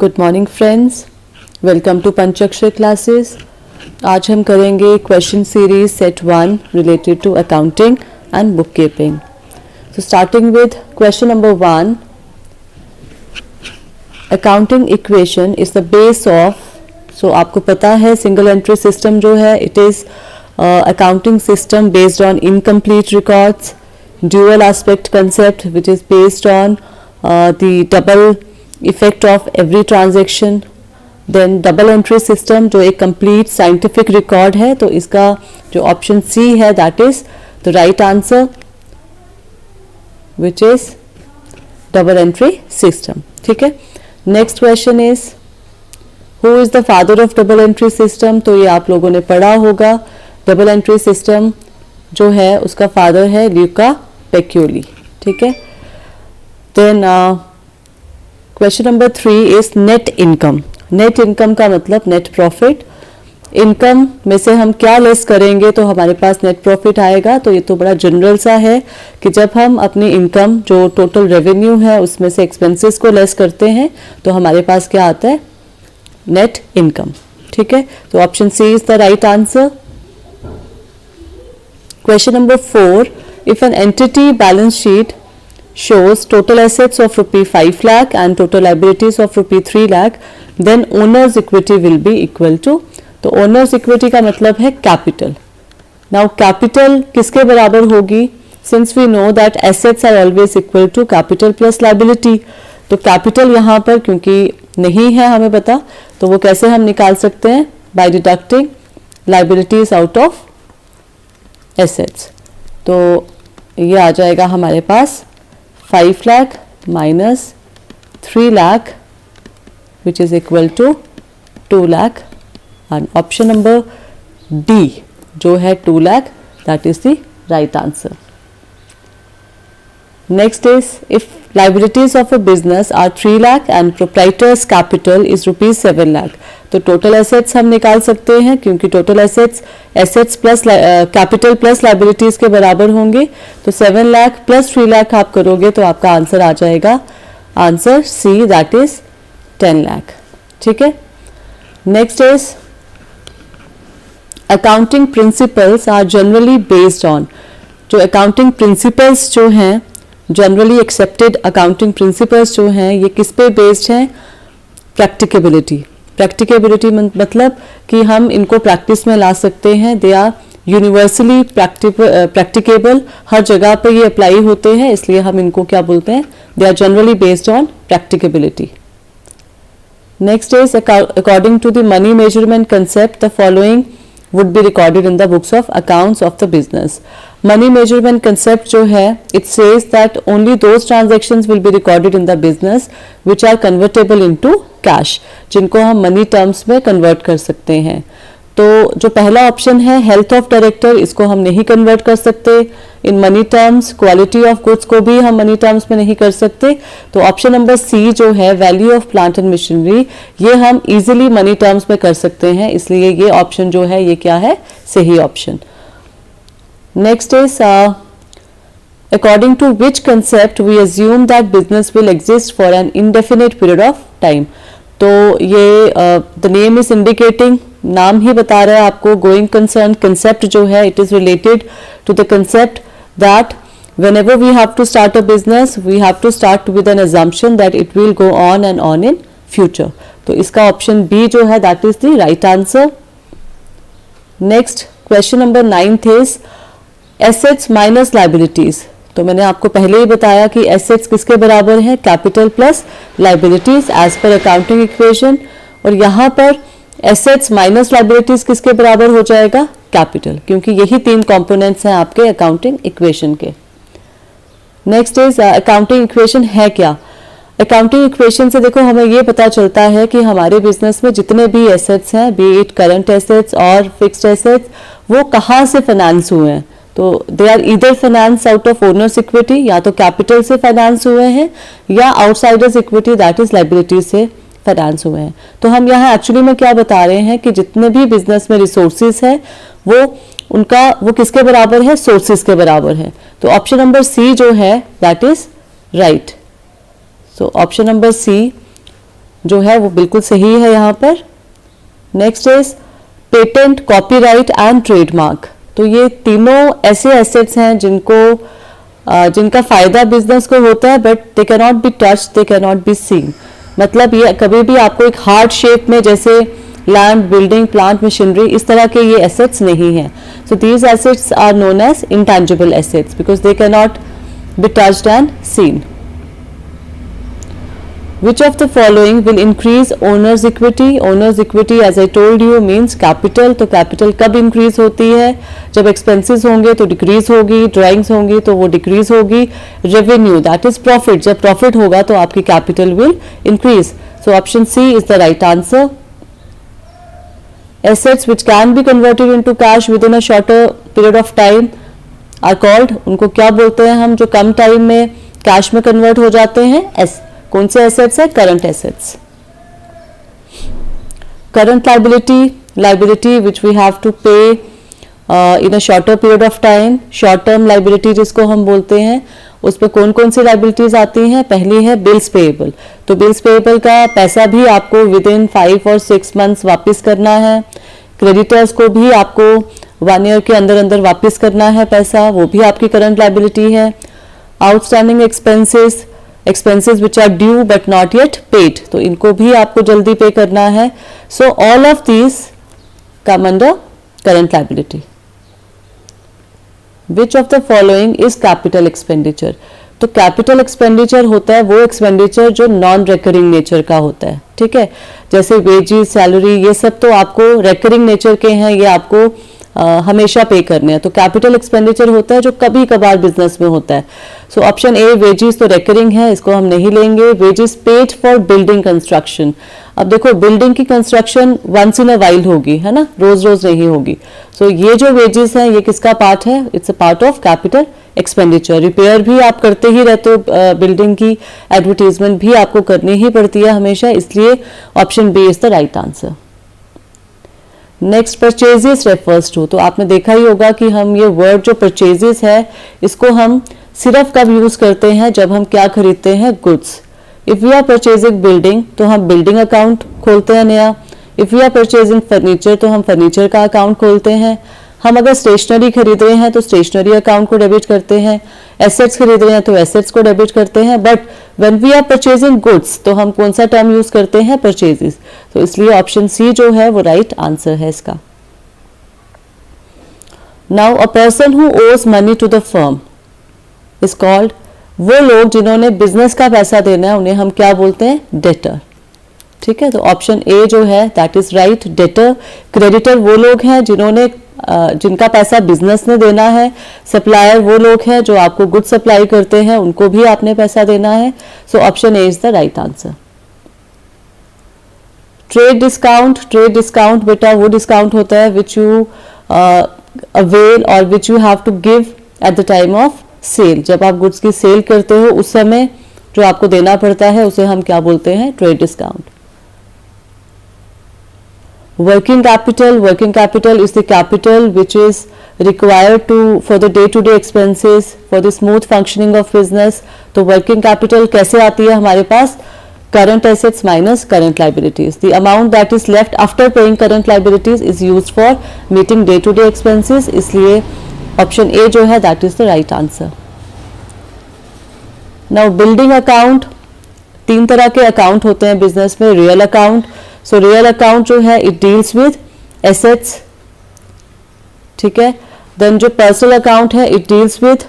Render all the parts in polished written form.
Good morning friends, welcome to Panchakshar classes. आज हम करेंगे question series set 1 related to accounting and book keeping. So starting with question number 1, accounting equation is the base of, so आपको पता है single entry system जो है it is accounting system based on incomplete records, dual aspect concept which is based on the double effect of every transaction, then double entry system जो एक complete scientific record है। तो इसका जो option C है that is the right answer which is double entry system. ठीक है, next question is who is the father of double entry system. तो ये आप लोगों ने पढ़ा होगा, डबल एंट्री सिस्टम जो है उसका फादर है ल्यूका पेक्यूली। ठीक है, then question number 3 is net income. Net income का मतलब नेट प्रॉफिट। इनकम में से हम क्या लेस करेंगे तो हमारे पास नेट प्रॉफिट आएगा। तो ये तो बड़ा जनरल सा है कि जब हम अपनी इनकम जो टोटल रेवेन्यू है उसमें से एक्सपेंसेस को लेस करते हैं तो हमारे पास क्या आता है, नेट इनकम। ठीक है, तो option C is the right answer. Question number 4, if an entity balance sheet shows total assets of rupee 5 lakh and total liabilities of rupee 3 lakh, then owner's equity will be equal to, तो owner's equity का मतलब है capital। now capital किसके बराबर होगी, since we know that assets are always equal to capital plus liability, तो capital यहाँ पर क्योंकि नहीं है हमें पता, तो वो कैसे हम निकाल सकते हैं, by deducting liabilities out of assets। तो ये आ जाएगा हमारे पास 5 lakh minus 3 lakh which is equal to 2 lakh, and option number D जो है 2 lakh that is the right answer. Next is if liabilities of a business are 3 lakh and proprietor's capital is rupees 7 lakh, तो total assets हम निकाल सकते हैं क्योंकि total assets plus capital plus liabilities के बराबर होंगे। तो 7 लाख प्लस 3 लाख आप करोगे तो आपका आंसर आ जाएगा answer C that is 10 lakh. ठीक है, next is accounting principles are generally based on, जो अकाउंटिंग प्रिंसिपल्स जो हैं जनरली एक्सेप्टेड अकाउंटिंग प्रिंसिपल्स जो हैं ये किस पे बेस्ड हैं, प्रैक्टिकेबिलिटी। प्रैक्टिकेबिलिटी मतलब कि हम इनको प्रैक्टिस में ला सकते हैं, दे आर यूनिवर्सली प्रैक्टिकेबल, हर जगह पर ये अप्लाई होते हैं, इसलिए हम इनको क्या बोलते हैं, they are generally based on practicability. Next is according to the money measurement concept the following would be recorded in the books of accounts of the business. Money measurement concept जो है it says that only those transactions will be recorded in the business which are convertible into cash, जिनको हम money terms में convert कर सकते हैं। तो जो पहला ऑप्शन है हेल्थ ऑफ डायरेक्टर, इसको हम नहीं कन्वर्ट कर सकते in money terms. Quality of goods को भी हम मनी टर्म्स में नहीं कर सकते। तो ऑप्शन नंबर सी जो है value of plant and machinery, ये हम इजीली मनी टर्म्स में कर सकते हैं, इसलिए ये ऑप्शन जो है ये क्या है, सही option. Next is according to which concept we assume that business will exist for an indefinite period of time। तो ये the name is indicating, नाम ही बता रहा है आपको, going concern concept जो है it is related to the concept that whenever we have to start a business we have to start with an assumption that it will go on and on in future। तो इसका option B जो है that is the right answer। Next question number 9 is assets minus liabilities। तो मैंने आपको पहले ही बताया कि एसेट्स किसके बराबर है, capital plus liabilities as per accounting equation, और यहाँ पर एसेट्स माइनस लाइबिलिटीज किसके बराबर हो जाएगा, कैपिटल, क्योंकि यही 3 कंपोनेंट्स हैं आपके अकाउंटिंग इक्वेशन के। नेक्स्ट इज अकाउंटिंग इक्वेशन है क्या। अकाउंटिंग इक्वेशन से देखो हमें ये पता चलता है कि हमारे बिजनेस में जितने भी एसेट्स हैं, बी इट करंट एसेट्स और फिक्स्ड एसेट्स, वो कहाँ से फाइनेंस हुए हैं। तो दे आर इधर finance out of owners equity, या तो कैपिटल से फाइनेंस हुए हैं या outsiders equity that is liability से फाइनेंस हुए हैं। तो हम यहाँ एक्चुअली में क्या बता रहे हैं कि जितने भी बिजनेस में रिसोर्सेज है वो किसके बराबर है, सोर्सेज के बराबर है। तो ऑप्शन नंबर सी जो है that is right. So option number C जो है वो बिल्कुल सही है यहाँ पर। Next is patent, copyright and trademark. तो ये तीनों ऐसे एसेट्स हैं जिनका फायदा बिजनेस को होता है but they can not be touch, they can not be seen. मतलब ये कभी भी आपको एक हार्ड शेप में जैसे लैंड, बिल्डिंग, प्लांट, मशीनरी, इस तरह के ये एसेट्स नहीं हैं। So these assets are known as intangible assets because they can not be touched and seen. Which of the following will increase owner's equity? Owner's equity as I told you means capital. तो capital कब increase होती है? जब expenses होंगे तो decrease होगी, drawings होंगी तो वो decrease होगी, revenue that is profit, जब profit होगा तो आपकी capital will increase. So option C is the right answer. Assets which can be converted into cash within a shorter period of time are called, उनको क्या बोलते हैं हम जो कम टाइम में cash में convert हो जाते हैं? कौन से एसेट्स है? Current assets. Current liability which we have to pay in a shorter period of time, short term liability जिसको हम बोलते हैं, उस पर कौन कौन सी लाइबिलिटीज आती हैं? पहली है बिल्स पेएबल। तो बिल्स पेएबल का पैसा भी आपको विद इन 5 और 6 मंथ्स वापस करना है। क्रेडिटर्स को भी आपको 1 ईयर के अंदर अंदर वापस करना है पैसा, वो भी आपकी करंट लाइबिलिटी है। Outstanding expenses which are due but not yet paid, तो इनको भी आपको जल्दी पे करना है। So all of these come under current liability. Which of the following is capital expenditure? तो कैपिटल एक्सपेंडिचर होता है वो एक्सपेंडिचर जो नॉन रेकरिंग नेचर का होता है, ठीक है। जैसे वेजेस, सैलरी, ये सब तो आपको रेकरिंग नेचर के हैं, ये आपको हमेशा पे करने हैं। तो कैपिटल एक्सपेंडिचर होता है जो कभी कभार बिजनेस में होता है। सो ऑप्शन ए वेजेस तो रेकरिंग है, इसको हम नहीं लेंगे। Wages paid for building construction, अब देखो बिल्डिंग की construction once in a while होगी, है ना, रोज रोज नहीं होगी। सो ये जो वेजेस हैं ये किसका पार्ट है? It's a part of capital expenditure. Repair भी आप करते ही रहते हो, बिल्डिंग की एडवर्टीजमेंट भी आपको करनी ही पड़ती है हमेशा, इसलिए option B is the right answer. Next purchases refers to, तो आपने देखा ही होगा कि हम ये वर्ड जो परचेजेस है इसको हम सिर्फ कब यूज करते हैं? जब हम क्या खरीदते हैं? Goods. If we are purchasing building तो हम बिल्डिंग अकाउंट खोलते हैं नया। If we are purchasing furniture तो हम फर्नीचर का अकाउंट खोलते हैं। हम अगर स्टेशनरी खरीद रहे हैं तो स्टेशनरी अकाउंट को डेबिट करते हैं। एसेट्स खरीद रहे हैं तो एसेट्स को डेबिट करते हैं। But when we are purchasing goods तो हम कौन सा टर्म यूज करते हैं? परचेजेस। तो इसलिए ऑप्शन सी जो है वो राइट आंसर है इसका। Now a person who owes money to the firm is called, वो लोग जिन्होंने बिजनेस का पैसा देना है उन्हें हम क्या बोलते हैं? डेटर, ठीक है। तो ऑप्शन ए जो है that is right, debtor. Creditor वो लोग हैं जिनका पैसा बिजनेस ने देना है। सप्लायर वो लोग हैं जो आपको गुड सप्लाई करते हैं, उनको भी आपने पैसा देना है। So option A is the right answer. Trade discount बेटा वो डिस्काउंट होता है विच यू अवेल और which you have to give at the time of sale. जब आप गुड्स की सेल करते हो उस समय जो आपको देना पड़ता है उसे हम क्या बोलते हैं? Trade discount. Working capital is the capital which is required for the day-to-day expenses, for the smooth functioning of business. तो working capital कैसे आती है हमारे पास? Current assets minus current liabilities. The amount that is left after paying current liabilities is used for meeting day-to-day expenses. इसलिए option A जो है that is the right answer. Now building account, 3 तरह के account होते हैं business में। Real account, so real account जो है इट डील्स विद एसेट्स, ठीक है। देन जो पर्सनल अकाउंट है it deals with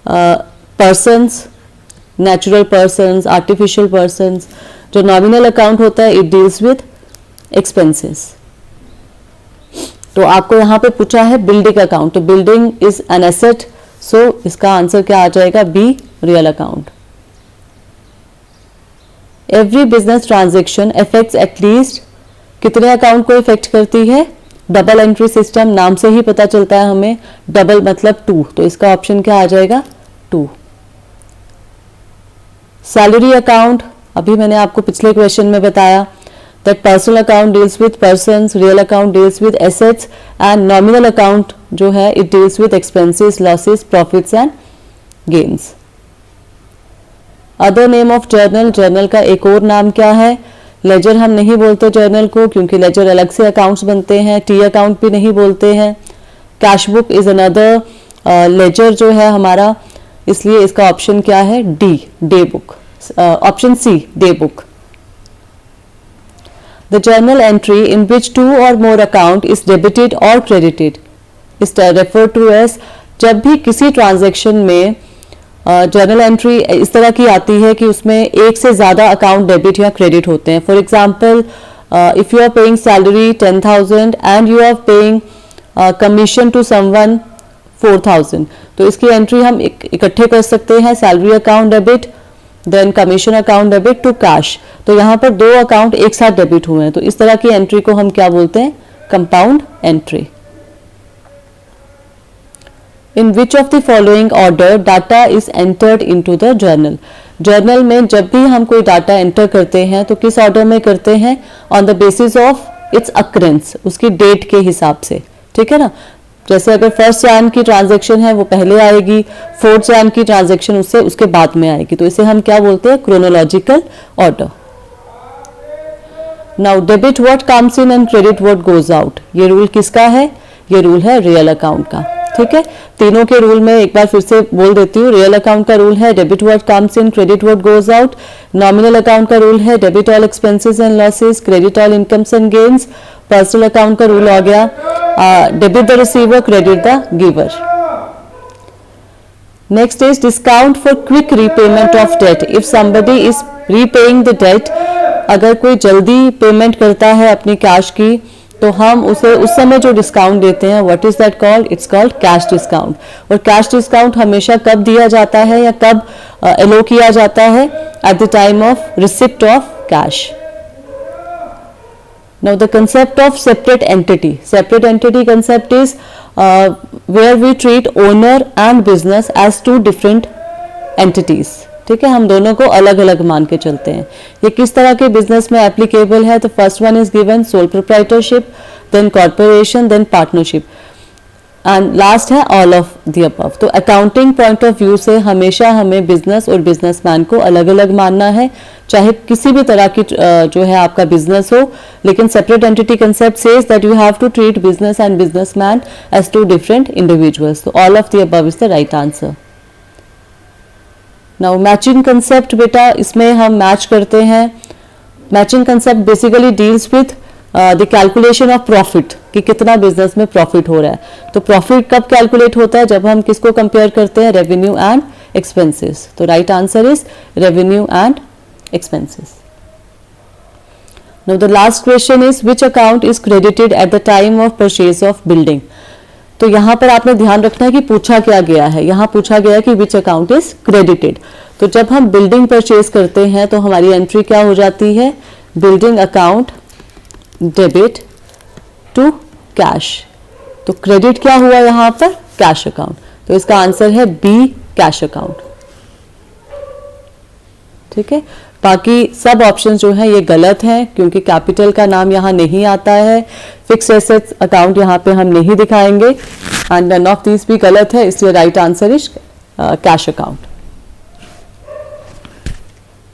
persons, natural persons, artificial persons. जो नॉमिनल अकाउंट होता है इट डील्स विद एक्सपेंसेस। तो आपको यहाँ पे पूछा है बिल्डिंग अकाउंट, तो building is an asset, so इसका आंसर क्या आ जाएगा? B, real account. Every business transaction affects at least, कितने अकाउंट को इफेक्ट करती है? डबल एंट्री सिस्टम, नाम से ही पता चलता है हमें, डबल मतलब 2, तो इसका ऑप्शन क्या आ जाएगा? 2। सैलरी अकाउंट, अभी मैंने आपको पिछले क्वेश्चन में बताया that personal account deals with persons, real account deals with assets and nominal account जो है it deals with expenses, losses, profits and gains. Other name of journal, journal का एक और नाम क्या है? लेजर हम नहीं बोलते जर्नल को, क्योंकि लेजर अलग से अकाउंट्स बनते हैं। टी अकाउंट भी नहीं बोलते हैं। Cash book is another ledger जो है हमारा, इसलिए इसका ऑप्शन क्या है? D, day book. Option C, day book. The journal entry in which two or more account is debited or credited is referred to as, जब भी किसी ट्रांजैक्शन में जर्नल एंट्री इस तरह की आती है कि उसमें एक से ज़्यादा अकाउंट डेबिट या क्रेडिट होते हैं। For example, if you are paying salary 10,000 and you are paying commission to someone 4,000, तो इसकी एंट्री हम इकट्ठे कर सकते हैं, salary account debit, then commission account debit to cash. तो यहाँ पर दो अकाउंट एक साथ डेबिट हुए हैं, तो इस तरह की एंट्री को हम क्या बोलते हैं? Compound entry. In which of the following order data is entered into the journal? Journal में जब भी हम कोई डाटा एंटर करते हैं तो किस ऑर्डर में करते हैं? On the basis of its occurrence, उसकी डेट के हिसाब से, ठीक है ना। जैसे अगर 1 जैन की ट्रांजैक्शन है वो पहले आएगी, 4 जैन की ट्रांजैक्शन उसके बाद में आएगी, तो इसे हम क्या बोलते हैं? Chronological order. Now debit what comes in and credit what goes out, ये रूल किसका है? ये रूल है रियल अकाउंट का, ठीक है। तीनों के रूल में एक बार फिर से बोल देती हूँ। रियल अकाउंट का रूल है debit what comes in, credit what goes out. Nominal account का रूल है debit all expenses and losses, credit all incomes and gains. Personal account का रूल आ गया debit the receiver, credit the giver. Next is discount for quick repayment of debt. If somebody is repaying the debt, अगर कोई जल्दी payment करता है अपनी cash की, तो हम उसे उस समय जो डिस्काउंट देते हैं, what is that called? It's called cash discount. और कैश डिस्काउंट हमेशा कब दिया जाता है या कब एलो किया जाता है? Eight the time of receipt of cash. Now the concept of separate entity. Separate entity concept is where we treat owner and business as two different entities. ठीक है, हम दोनों को अलग अलग मान के चलते हैं। ये किस तरह के बिजनेस में एप्लीकेबल है? तो first one is given sole proprietorship, then corporation, then partnership, and last है ऑल ऑफ द अबव। तो अकाउंटिंग पॉइंट ऑफ व्यू से हमेशा हमें बिजनेस और बिजनेसमैन को अलग अलग मानना है, चाहे किसी भी तरह की जो है आपका बिजनेस हो। लेकिन separate entity concept says that you have to treat business and businessman as two different individuals. तो all of the above is the right answer. Now matching concept, बेटा इसमें हम मैच करते हैं। Matching concept basically deals with the calculation of profit, कि कितना business में profit हो रहा है। तो प्रॉफिट कब कैलकुलेट होता है? जब हम किसको कंपेयर करते हैं? Revenue and expenses. तो right answer is revenue and expenses. Now the last question is which account is credited at the time of purchase of building. तो यहाँ पर आपने ध्यान रखना है कि पूछा क्या गया है। यहाँ पूछा गया है कि विच अकाउंट इज क्रेडिटेड। तो जब हम बिल्डिंग परचेज करते हैं तो हमारी एंट्री क्या हो जाती है? Building account debit to cash. तो क्रेडिट क्या हुआ यहाँ पर? Cash account. तो इसका आंसर है बी, कैश अकाउंट, ठीक है। बाकी सब ऑप्शन जो है ये गलत हैं, क्योंकि कैपिटल का नाम यहाँ नहीं आता है। फिक्स एसेट्स अकाउंट यहाँ पे हम नहीं दिखाएंगे, एंड नन ऑफ दीज भी गलत है, इसलिए right answer is cash account.